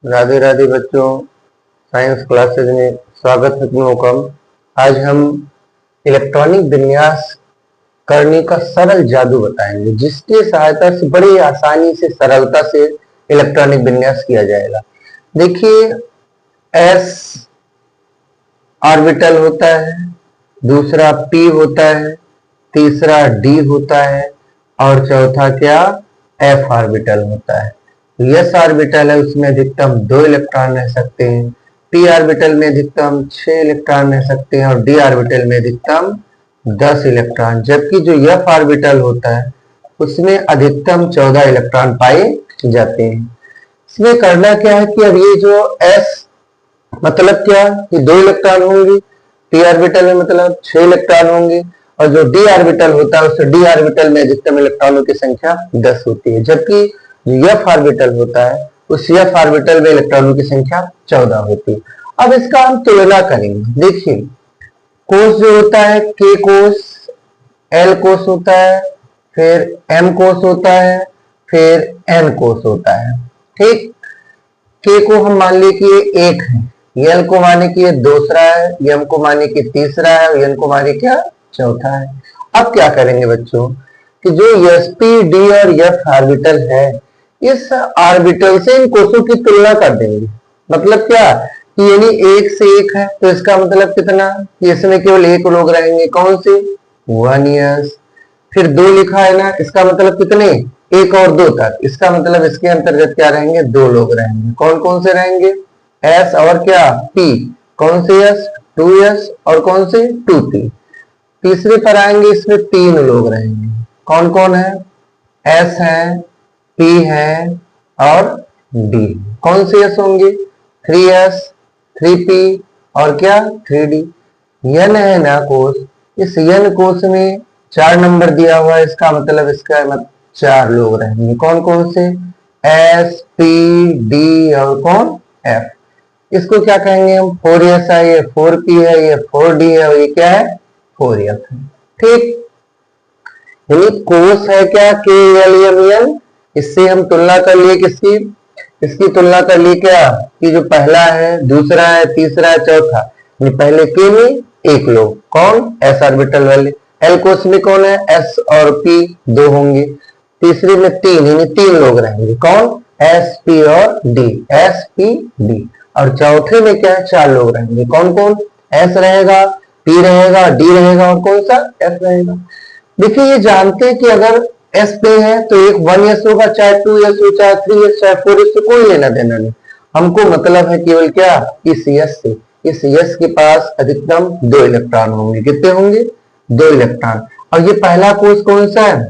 राधे राधे बच्चों, science classes में स्वागत है तुम लोगों का। आज हम इलेक्ट्रॉनिक विन्यास करने का सरल जादू बताएंगे, जिसकी सहायता से बड़ी आसानी से सरलता से इलेक्ट्रॉनिक विन्यास किया जाएगा। देखिए, एस ऑर्बिटल होता है, दूसरा पी होता है, तीसरा डी होता है और चौथा क्या, एफ ऑर्बिटल होता है। एस ऑर्बिटल है, उसमें अधिकतम 2 इलेक्ट्रॉन रह सकते हैं। पी ऑर्बिटल में अधिकतम 6 इलेक्ट्रॉन रह सकते हैं और डी ऑर्बिटल में अधिकतम 10 इलेक्ट्रॉन। जबकि जो एफ ऑर्बिटल होता है उसमें अधिकतम 14 इलेक्ट्रॉन पाए जाते हैं। इसमें करना क्या है कि अब ये जो एस मतलब क्या कि 2 इलेक्ट्रॉन होंगे, पी ऑर्बिटल में मतलब 6 इलेक्ट्रॉन होंगे और जो डी ऑर्बिटल होता है उस डी ऑर्बिटल में अधिकतम इलेक्ट्रॉनों की संख्या 10 होती है। जबकि जो एफ ऑर्बिटल होता है उस एफ ऑर्बिटल में इलेक्ट्रॉनों की संख्या 14 होती है। अब इसका हम तुलना करेंगे। देखिए, कोस जो होता है के कोस, एल कोस होता है, फिर एम कोस होता है, फिर एन कोस होता है। ठीक, के को हम मान लिए कि ये 1 है, एल को माने कि ये दूसरा है, एम को माने कि तीसरा है और एन को माने क्या, चौथा है। अब क्या करेंगे बच्चों कि जो एस पी डी और एफ ऑर्बिटल है, इस ऑर्बिटल से इन कोषों की तुलना कर देंगे। मतलब क्या कि यानी 1 से 1 है तो इसका मतलब कितना, इसमें केवल 1 लोग रहेंगे। कौन से, 1s। फिर 2 लिखा है ना, इसका मतलब कितने, 1 और 2 तक। इसका मतलब इसके अंतर्गत क्या रहेंगे, 2 लोग रहेंगे। कौन कौन से रहेंगे, s और क्या, p। कौन से s, 2s और कौन से, 2p। तीसरे पर आएंगे, इसमें 3 लोग रहेंगे। कौन कौन है, s है, p है और d। कौन से s होंगे, 3s, 3p और क्या, 3d। n है ना कोष, इस n कोष में 4 नंबर दिया हुआ है, इसका मतलब इसका 4 लोग रहेंगे। कौन कौन से, s, p, d और कौन, f। इसको क्या कहेंगे हम, 4s है, ये 4p है, ये 4d है और ये क्या है, 4f है। ठीक, यानी कोस है क्या, के एल एम एन। इससे हम तुलना कर लिए किसकी, इसकी तुलना कर लिए क्या कि जो पहला है, दूसरा है, तीसरा है, चौथा। पहले के में 1 लोग, कौन, एस ऑर्बिटल वाले। एल कोस में कौन है, एस और पी 2 होंगे। तीसरे में 3, यानी 3 लोग रहेंगे। कौन, एस पी और डी, एस पी डी। और चौथे में क्या है, 4 लोग रहेंगे। कौन कौन, एस रहेगा, पी रहेगा, डी रहेगा और कौन सा, एफ रहेगा। देखिए, ये जानते हैं कि अगर एस पे है तो एक 1s होगा, चाहे 2s हो, चाहे 3s, चाहे 4s, तो कोई लेना देना नहीं। हमको मतलब है केवल क्या, इस s से। इस s के पास अधिकतम 2 इलेक्ट्रॉन होंगे। कितने होंगे, 2 इलेक्ट्रॉन। और ये पहला कोष कौन सा है,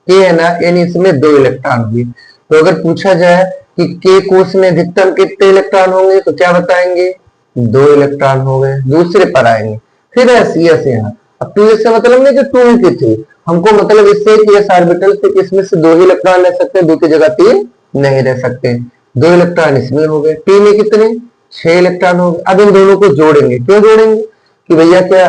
के है ना, यानी इसमें 2 इलेक्ट्रॉन होंगे। तो अगर पूछा जाए कि के कोष में अधिकतम कितने इलेक्ट्रॉन होंगे तो क्या बताएंगे, 2 इलेक्ट्रॉन हो गए। दूसरे पर आएंगे, फिर एस यहाँ। अब 2s से मतलब नहीं कि 2 की थी, हमको मतलब इससे कि एस ऑर्बिटल से इसमें से 2 ही इलेक्ट्रॉन ले सकते हैं, 2 की जगह 3 नहीं रह सकते। 2 इलेक्ट्रॉन इसमें हो गए। पी में कितने, 6 इलेक्ट्रॉन हो गए। अब इन दोनों को जोड़ेंगे। क्यों जोड़ेंगे कि भैया क्या,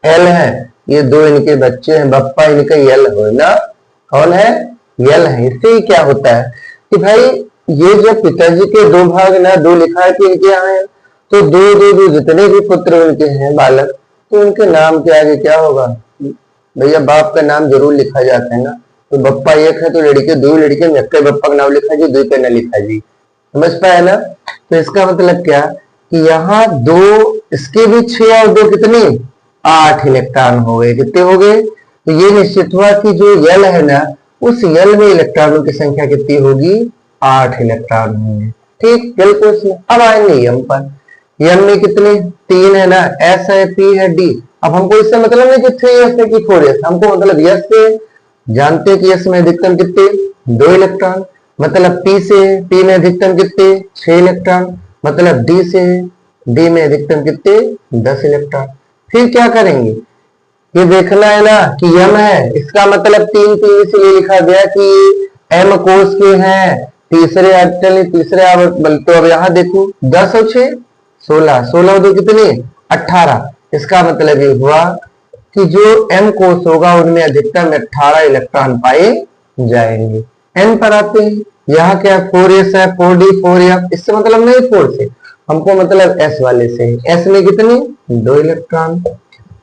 एल है, ये 2 इनके बच्चे हैं, बप्पा इनका एल हो ना, कौन है, एल है। इससे ही क्या होता है कि भाई ये जो पिताजी के 2 भाग ना, 2 लिखा है कि इनके यहाँ है, तो 2 जितने भी पुत्र उनके हैं बालक, तो उनके नाम के आगे क्या होगा, भैया बाप का नाम जरूर लिखा जाता है ना। तो बप्पा 1 है तो लड़के 2 लड़के में बप्पा का नाम लिखा जी, 2 पे न लिखा जी। समझ पाए ना। तो इसका मतलब क्या कि यहाँ 2, इसके भी 6 और 2 कितने, 8 इलेक्ट्रॉन हो गए। कितने हो गए, तो ये निश्चित हुआ कि जो यल है ना, उस यल में इलेक्ट्रॉनों की संख्या कितनी होगी, 8 इलेक्ट्रॉन होंगे। ठीक, यल कोष में। अब आएंगे यम पर। यम में कितने, 3 है ना, एस है, पी है, डी। अब हमको इससे मतलब नहीं कि 3s है कि 4s, हमको मतलब यस से जानते हैं कि यस में अधिकतम कितने, 2 इलेक्ट्रॉन। मतलब पी से, पी में अधिकतम कितने, 6 इलेक्ट्रॉन। मतलब डी से, डी में अधिकतम कितने, 10 इलेक्ट्रॉन। फिर क्या करेंगे, ये देखना है ना कि यम है, इसका मतलब 3 इसलिए लिखा गया कि एम कोष के हैं, तीसरे ऑर्बिटल, तीसरे ऑर्बिटल। तो अब यहाँ देखो 10 और 6 16, 16 और 2 कितने, 18। इसका मतलब ये हुआ कि जो m कोष होगा उनमें अधिकतम 18 इलेक्ट्रॉन पाए जाएंगे। n पर आते हैं, यहाँ क्या है 4s है 4d 4f, इससे मतलब नहीं 4 से, हमको मतलब s वाले से। s में कितने 2 इलेक्ट्रॉन,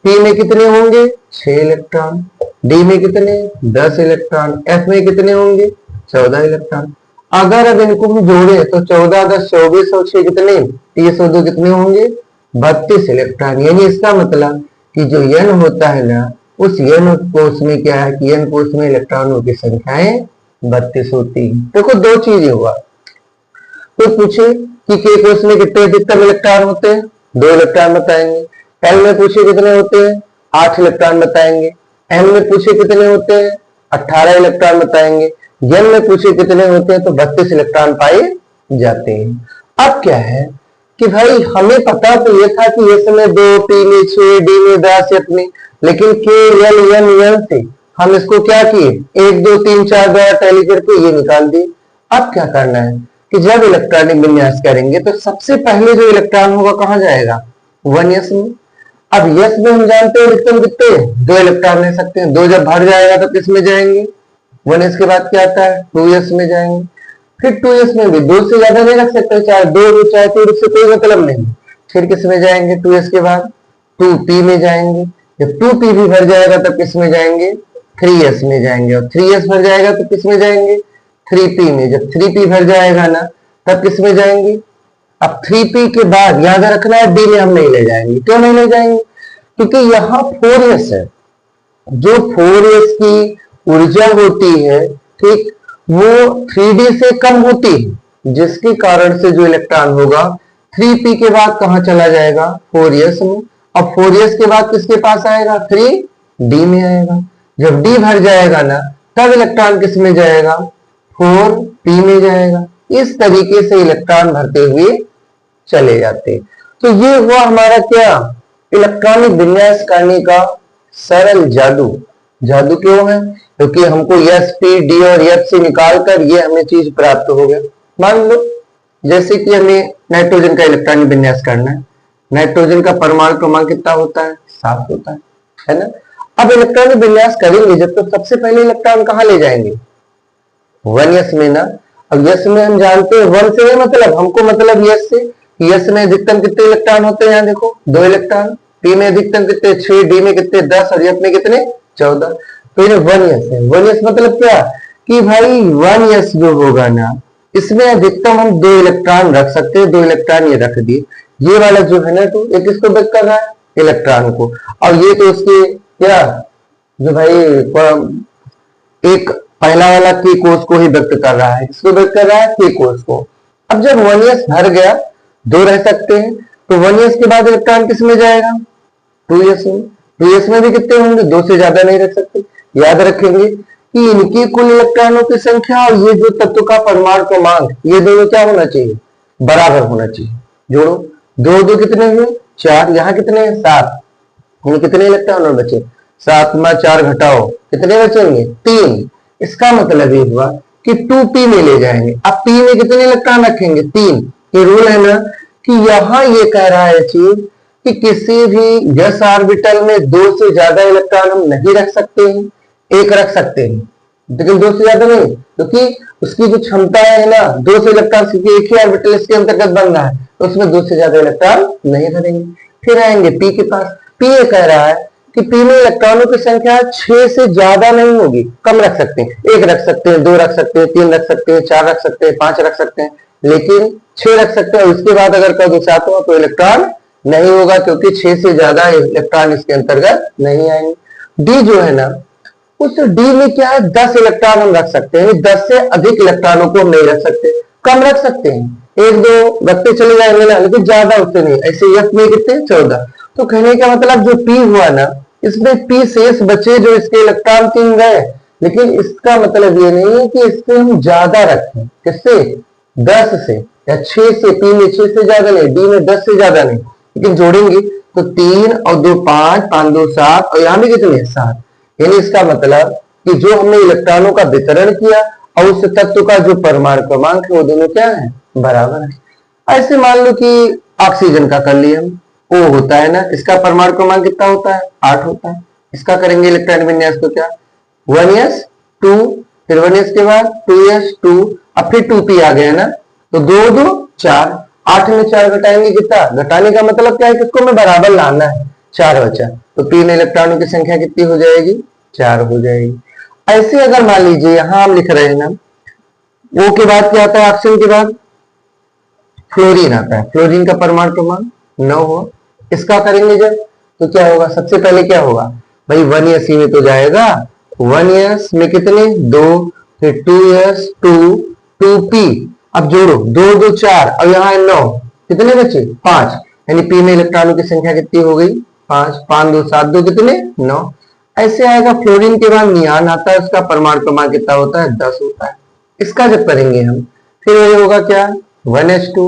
p में कितने होंगे 6 इलेक्ट्रॉन, d में कितने 10 इलेक्ट्रॉन, f में कितने होंगे 14 इलेक्ट्रॉन। अगर अब इनको हम जोड़े तो 14 10 24 और 6 कितने 30 और 2 कितने होंगे 32 इलेक्ट्रॉन। यानी इसका मतलब कि जो n होता है ना, उस n कोष में क्या है कि n कोष में इलेक्ट्रॉनों की संख्याएं 32 होती है। देखो दो चीजें हुआ, तो पूछे कि k कोष में कितने अधिकतम इलेक्ट्रॉन होते हैं 2 इलेक्ट्रॉन बताएंगे, l में पूछे कितने होते हैं 8 इलेक्ट्रॉन बताएंगे, m में पूछे कितने होते हैं 18 इलेक्ट्रॉन बताएंगे, n में पूछे कितने होते हैं तो 32 इलेक्ट्रॉन पाए जाते हैं। अब क्या है कि भाई हमें पता तो ये था कि s में 2 p में 6 d में 10 f में, लेकिन k l n n से हम इसको क्या किए 1 2 3 4 द्वारा टैली करके ये निकाल दिए। अब क्या करना है कि जब इलेक्ट्रॉनिक विन्यास करेंगे तो सबसे पहले जो इलेक्ट्रॉन होगा कहाँ जाएगा 1s में। अब s में हम जानते हैं अधिकतम कितने 2 इलेक्ट्रॉन ले सकते हैं, 2 जब भर जाएगा तो किस में जाएंगे 1s के बाद क्या आता है 2s में जाएंगे, फिर 2s में भी 2 से ज्यादा नहीं रख सकते, चाहे 2 हो चाहे 3, उससे कोई मतलब नहीं। फिर किस में जाएंगे 2s के बाद 2p में जाएंगे, जब 2p भी भर जाएगा तब किस में जाएंगे 3s में जाएंगे, और 3s भर जाएगा तो किस में जाएंगे 3p में, जब 3p भर जाएगा ना तब किस में जाएंगे। अब 3p के बाद याद रखना है d में हम नहीं ले जाएंगे, क्यों नहीं ले जाएंगे क्योंकि यहाँ 4s है, जो 4s की ऊर्जा होती है ठीक वो 3d से कम होती है, जिसके कारण से जो इलेक्ट्रॉन होगा 3p के बाद कहां चला जाएगा 4s में, अब 4s के बाद किसके पास आएगा 3d में आएगा, जब d भर जाएगा ना तब इलेक्ट्रॉन किस में जाएगा 4p में जाएगा। इस तरीके से इलेक्ट्रॉन भरते हुए चले जाते। तो ये हुआ हमारा क्या इलेक्ट्रॉनिक विन्यास करने का सरल जादू। जादू क्यों है क्योंकि हमको s p d और f से निकालकर ये हमें चीज प्राप्त हो गया। मान लो जैसे कि हमें नाइट्रोजन का इलेक्ट्रॉनिक विन्यास करना है, नाइट्रोजन का परमाणु क्रमांक कितना होता है 7 होता है ना। अब इलेक्ट्रॉनिक विन्यास करेंगे जब तो सबसे पहले इलेक्ट्रॉन कहाँ ले जाएंगे 1s में ना। अब s में हम जानते हैं 1 से मतलब हमको मतलब s से, s में अधिकतम कितने इलेक्ट्रॉन होते हैं यहाँ देखो 2 इलेक्ट्रॉन, p में अधिकतम कितने 6, d में कितने 10 और f में कितने 14, तो ये 1s है। 1s मतलब क्या कि भाई 1s जो होगा ना इसमें अधिकतम हम 2 इलेक्ट्रॉन रख सकते हैं, 2 इलेक्ट्रॉन ये रख दिए, ये वाला जो है ना तो ये किसको व्यक्त कर रहा है इलेक्ट्रॉन को, और ये तो उसके क्या जो भाई एक पहला वाला के कोष को ही व्यक्त कर रहा है, किसको व्यक्त कर रहा है के कोष को। अब जब 1s भर गया 2 रह सकते हैं तो 1s के बाद इलेक्ट्रॉन किस में जाएगा 2s में, 2s में भी कितने होंगे 2 से ज्यादा नहीं रख सकते। याद रखेंगे कि इनकी कुल इलेक्ट्रॉनों की संख्या और ये जो तत्व का परमाणु क्रमांक ये दोनों क्या होना चाहिए बराबर होना चाहिए। जोड़ो 2 2 कितने हुए 4, यहाँ कितने 7, ये कितने इलेक्ट्रॉन और बचे 7 में 4 घटाओ कितने बचेंगे 3। इसका मतलब ये हुआ कि 2p में ले जाएंगे। अब p में कितने इलेक्ट्रॉन रखेंगे 3। ये रूल है ना कि यहाँ ये कह रहा है चीज कि किसी भी s ऑर्बिटल में 2 से ज्यादा इलेक्ट्रॉन हम नहीं रख सकते हैं, 1 रख सकते हैं लेकिन 2 से ज्यादा नहीं, क्योंकि उसकी जो क्षमता है ना 2 से इलेक्ट्रॉन, क्योंकि एक ही ऑर्बिटल इसके अंतर्गत बन रहा है तो उसमें 2 से ज्यादा इलेक्ट्रॉन नहीं धरेंगे। फिर आएंगे p के पास, p ये कह रहा है कि p में इलेक्ट्रॉनों की संख्या 6 से ज्यादा नहीं होगी, कम रख सकते हैं, 1 रख सकते हैं 2 रख सकते हैं 3 रख सकते हैं 4 रख सकते हैं 5 रख सकते हैं, लेकिन 6 रख सकते हैं। उसके बाद अगर कभी 7 हो तो इलेक्ट्रॉन नहीं होगा क्योंकि 6 से ज्यादा इलेक्ट्रॉन इसके अंतर्गत नहीं आएंगे। डी जो है ना उस डी में क्या है 10 इलेक्ट्रॉन हम रख सकते हैं, 10 से अधिक इलेक्ट्रॉनों को हम नहीं रख सकते, कम रख सकते हैं 1 2 रखते चले जाएंगे ना, लेकिन ज्यादा उससे नहीं। ऐसे एफ में कितने 14। तो कहने का मतलब जो पी हुआ ना इसमें p शेष बचे जो इसके इलेक्ट्रॉन 3 गए, लेकिन इसका मतलब ये नहीं है कि इससे हम ज्यादा रखें, किससे 10 से या 6 से, p में 6 से ज्यादा नहीं, d में 10 से ज्यादा नहीं, लेकिन जोड़ेंगे तो 3 और 2 5 5 2 7 और यहाँ भी कितने 7। यानी इसका मतलब कि जो हमने इलेक्ट्रॉनों का वितरण किया और उस तत्व का जो परमाणु क्रमांक है वो दोनों क्या है बराबर है। ऐसे मान लो कि ऑक्सीजन का कर लिया हम, O होता है ना, इसका परमाणु क्रमांक कितना होता है 8 होता है। इसका करेंगे इलेक्ट्रॉन विन्यास तो क्या 1s 2 फिर 1s के बाद 2s 2, अब फिर 2p आ गया ना, तो 2 2 4, 8 में 4 घटाएंगे कितना, घटाने का मतलब क्या है, किसको में बराबर लाना है, 4 बचा, तो 3 इलेक्ट्रॉनों की संख्या कितनी हो जाएगी, 4 हो जाएगी। ऐसे अगर मान लीजिए यहां हम लिख रहे हैं ना, O के बाद क्या आता है, ऑक्सीजन के बाद फ्लोरीन आता है, फ्लोरीन का परमाणु क्रमांक 9 हो, इसका करेंगे जब, तो क्या होगा, सबसे पहले क्या होगा भाई, 1s में तो जाएगा, 1s में कितने 2, फिर 2s 2 2p, अब जोड़ो 2 2 4, अब यहाँ 9, कितने बचे 5, यानी p में इलेक्ट्रॉनों की संख्या कितनी हो गई 5, 5 2 7 2 कितने 9। ऐसे आएगा फ्लोरीन के बाद नियान आता है, उसका परमाणु क्रमांक कितना होता है 10 होता है। इसका जब करेंगे हम, फिर ये होगा क्या 1s2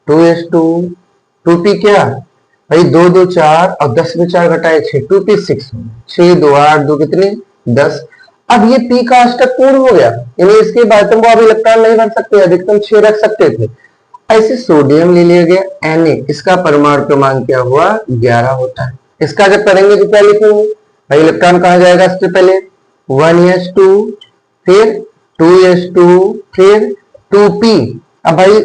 2s2 2p क्या भाई 2 2 4 और 10 में 4 घटाए 6, 2p 6, 6 2 8 2 कितने 10। अब ये p का अष्टक पूर्ण हो गया, यानी इसके बाद तुम अब इलेक्ट्रॉन नहीं भर सकते, अधिकतम 6 रख सकते थे। ऐसे सोडियम ले लिया गया Na, इसका परमाणु क्रमांक क्या हुआ 11 होता है। इसका जब करेंगे तो क्या लिखेंगे भाई, इलेक्ट्रॉन कहा जाएगा सबसे पहले 1s2, फिर 2s2, फिर 2p, अब भाई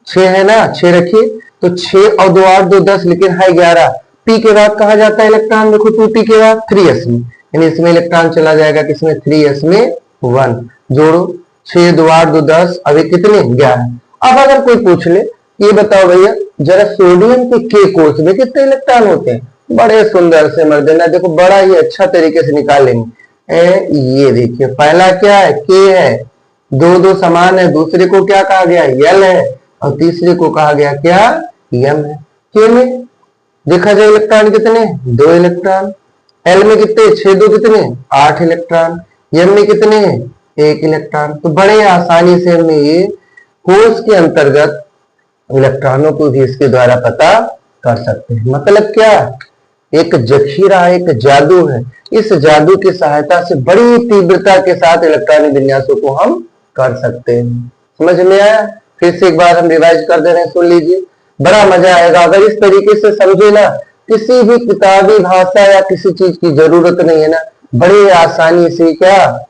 6 है ना, 6 रखिए, तो 6 और 2 8 2 10, लेकिन है 11, p के बाद कहा जाता है इलेक्ट्रॉन, देखो 2p के बाद 3s में, यानी इसमें इलेक्ट्रॉन चला जाएगा किसमें 3s में 1, जोड़ो 6 2 8 2 10, अभी कितने 11। अब अगर कोई पूछ ले, ये बताओ भैया जरा सोडियम के के कोष में कितने इलेक्ट्रॉन होते हैं, बड़े सुंदर से मर देना, देखो बड़ा ही अच्छा तरीके से निकालेंगे। ये देखिए पहला क्या है के है, 2 2 समान है, दूसरे को क्या कहा गया यल है, और तीसरे को कहा गया क्या यम है। के में देखा जाए इलेक्ट्रॉन कितने 2 इलेक्ट्रॉन, एल में कितने 6 2 कितने 8 इलेक्ट्रॉन, यम में कितने 1 इलेक्ट्रॉन। तो बड़े आसानी से हमने ये कोष के अंतर्गत इलेक्ट्रॉनों को भी इसके द्वारा पता कर सकते हैं। मतलब क्या, एक जखीरा, एक जादू है, इस जादू की सहायता से बड़ी तीव्रता के साथ इलेक्ट्रॉनिक विन्यासों को हम कर सकते हैं। समझ में आया, फिर से एक बार हम रिवाइज कर दे रहे हैं, सुन लीजिए, बड़ा मजा आएगा अगर इस तरीके से समझे ना, किसी भी किताबी भाषा या किसी चीज की जरूरत नहीं है ना, बड़े आसानी से क्या,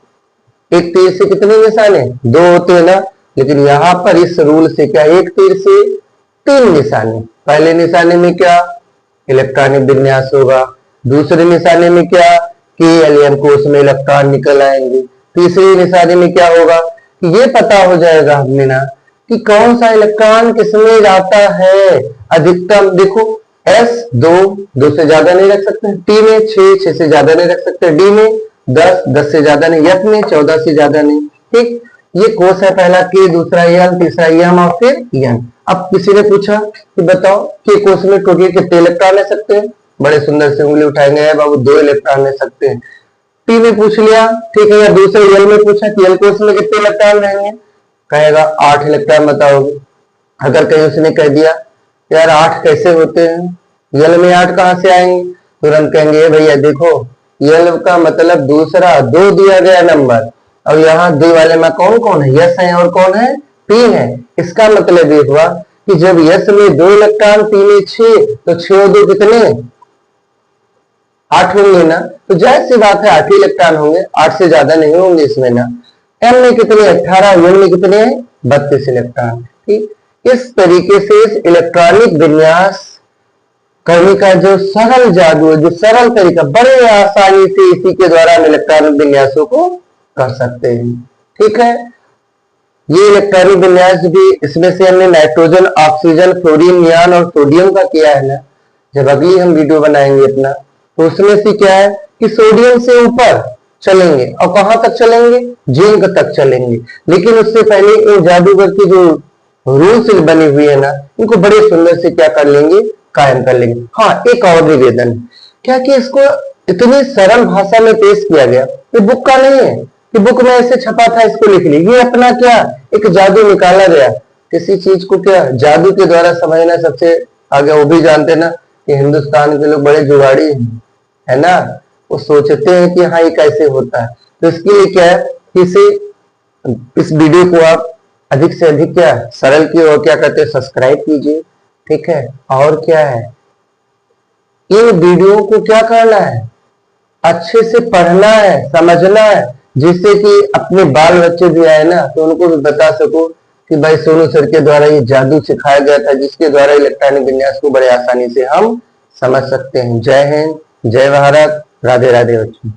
एक तीर से कितने निशाने 2 होते हैं ना, लेकिन यहाँ पर इस रूल से क्या, एक तीर से 3 निशाने, पहले निशाने में क्या इलेक्ट्रॉनिक विन्यास होगा, दूसरे निशाने में क्या के एलियन कोष में इलेक्ट्रॉन निकल आएंगे, तीसरे निशाने में क्या होगा कि ये पता हो जाएगा हमें ना कि कौन सा इलेक्ट्रॉन किसमें जाता है अधिकतम। देखो एस 2 से ज्यादा नहीं रख सकते, टी में 6 से ज्यादा नहीं रख सकते, डी में 10 से ज्यादा नहीं, एफ में 14 से ज्यादा नहीं। ठीक, ये कोष है पहला के, दूसरा एल, तीसरा एम और फिर एन। अब किसी ने पूछा कि बताओ के कोष में टोटल कितने इलेक्ट्रॉन ले सकते हैं, बड़े सुंदर से उंगली उठाएंगे बाबू 2 इलेक्ट्रॉन ले सकते हैं। टी में पूछ लिया, ठीक है, या दूसरे एल में पूछा कि एल कोष में कितने इलेक्ट्रॉन रहेंगे, कहेगा 8 इलेक्ट्रॉन बताओगे। अगर कहीं उसने कह दिया यार 8 कैसे होते हैं, यल में 8 कहां से आएंगे, तुरंत कहेंगे भैया देखो यल का मतलब दूसरा 2 दिया गया नंबर, अब यहाँ 2 वाले में कौन कौन है, यस है और कौन है पी है। इसका मतलब ये हुआ कि जब यस में 2 इलेक्ट्रॉन, पी में 6, तो 6 और 2 कितने 8 होंगे ना, तो जाहिर सी बात है 8 ही इलेक्ट्रॉन होंगे, 8 से ज्यादा नहीं होंगे इसमें ना। एम में कितने 18, एन में कितने 32 इलेक्ट्रॉन। ठीक, इस तरीके से इस इलेक्ट्रॉनिक विन्यास करने का जो सरल जादू है, जो सरल तरीका, बड़े आसानी से इसी के द्वारा हम इलेक्ट्रॉनिक विन्यासों को कर सकते हैं। ठीक है, ये इलेक्ट्रॉनिक विन्यास भी, इसमें से हमने नाइट्रोजन, ऑक्सीजन, फ्लोरीन, नियान और सोडियम का किया है ना। जब अगली हम वीडियो बनाएंगे अपना, तो उसमें से क्या है कि सोडियम से ऊपर चलेंगे, और कहां तक चलेंगे, जिंक तक चलेंगे। लेकिन उससे पहले इन जादूगर की जो रूल्स बनी हुई है ना, इनको बड़े सुंदर से क्या कर लेंगे, कायम कर लेंगे। हाँ, एक और निवेदन, क्या कि इसको इतनी सरल भाषा में पेश किया गया, ये बुक का नहीं है कि बुक में ऐसे छपा था इसको लिख ली, ये अपना क्या एक जादू निकाला गया। किसी चीज को क्या जादू के द्वारा समझना सबसे आगे, वो भी जानते ना कि हिंदुस्तान के लोग बड़े जुगाड़ी है ना, वो सोचते हैं कि हाँ ये कैसे होता है। तो इसके लिए क्या है कि इस वीडियो को आप अधिक से अधिक क्या सरल की और क्या करते हैं, सब्सक्राइब कीजिए। ठीक है, और क्या है, इन वीडियो को क्या करना है, अच्छे से पढ़ना है, समझना है, जिससे कि अपने बाल बच्चे भी आए ना तो उनको भी बता सको कि भाई सोनू सर के द्वारा ये जादू सिखाया गया था, जिसके द्वारा इलेक्ट्रॉनिक विन्यास को बड़े आसानी से हम समझ सकते हैं। जय हिंद, जय भारत, राधे राधे बच्चों।